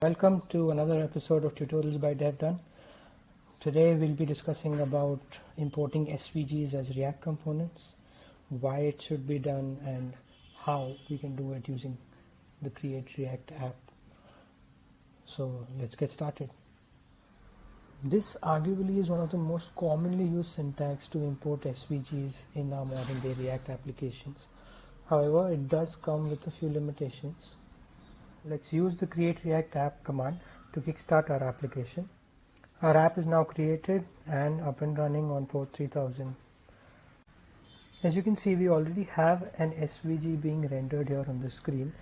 Welcome to another episode of Tutorials by DevDone. Today we'll be discussing about importing SVGs as React components, why it should be done, and how we can do it using the Create React app. So let's get started. This arguably is one of the most commonly used syntax to import SVGs in our modern day React applications. However, it does come with a few limitations. Let's use the Create React app command to kickstart our application. Our app is now created and up and running on port 3000. As you can see, we already have an SVG being rendered here on the screen.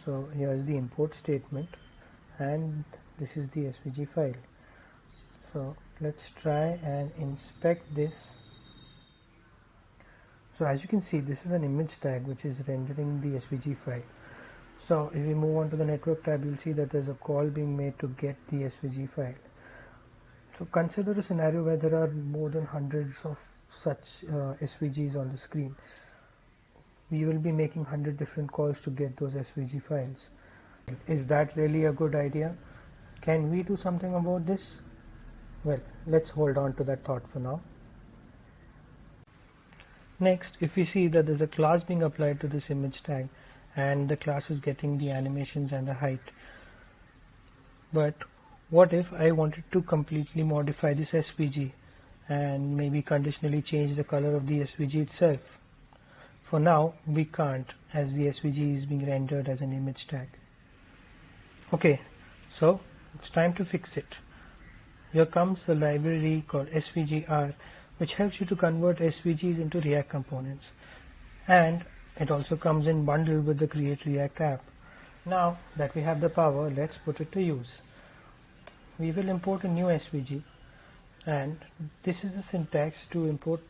So here is the import statement and this is the SVG file. So let's try and inspect this. So as you can see, this is an image tag which is rendering the SVG file. So if we move on to the network tab, you'll see that there's a call being made to get the SVG file. So consider a scenario where there are more than hundreds of such SVGs on the screen. We will be making 100 different calls to get those SVG files. Is that really a good idea? Can we do something about this? Well, let's hold on to that thought for now. Next, if we see that there's a class being applied to this image tag, and the class is getting the animations and the height. But what if I wanted to completely modify this SVG and maybe conditionally change the color of the SVG itself? For now, we can't, as the SVG is being rendered as an image tag. Okay, so it's time to fix it. Here comes the library called SVGR, which helps you to convert SVGs into React components. And it also comes in bundle with the Create React app. Now that we have the power, let's put it to use. We will import a new SVG, and this is the syntax to import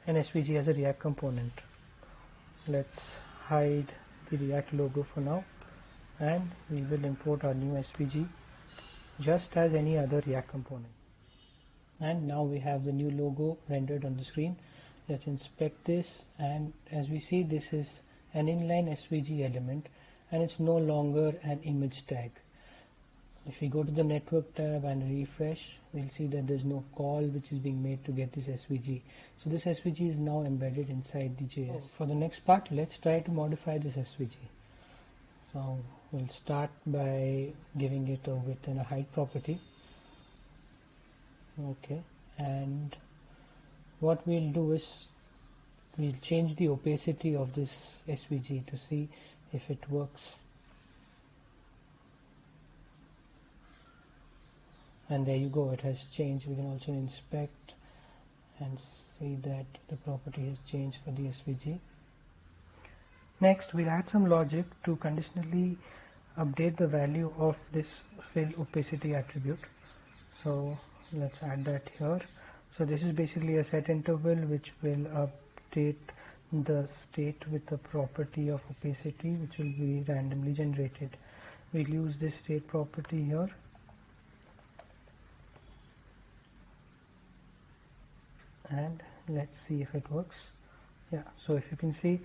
an SVG as a React component. Let's hide the React logo for now, and we will import our new SVG just as any other React component. And now we have the new logo rendered on the screen. Let's inspect this, and as we see, this is an inline SVG element and it's no longer an image tag. If we go to the network tab and refresh, we'll see that there's no call which is being made to get this SVG. So this SVG is now embedded inside the JS. For the next part, let's try to modify this SVG. So we'll start by giving it a width and a height property. Okay, and what we'll do is we'll change the opacity of this SVG to see if it works. And there you go, it has changed. We can also inspect and see that the property has changed for the SVG. Next, we'll add some logic to conditionally update the value of this fill opacity attribute. So let's add that here. So this is basically a set interval which will update the state with the property of opacity, which will be randomly generated. We'll use this state property here. And let's see if it works. Yeah, so if you can see,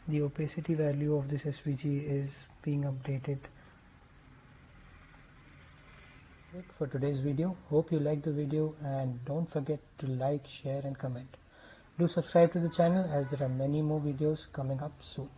the opacity value of this SVG is being updated. For today's video. Hope you liked the video, and don't forget to like, share and comment. Do subscribe to the channel as there are many more videos coming up soon.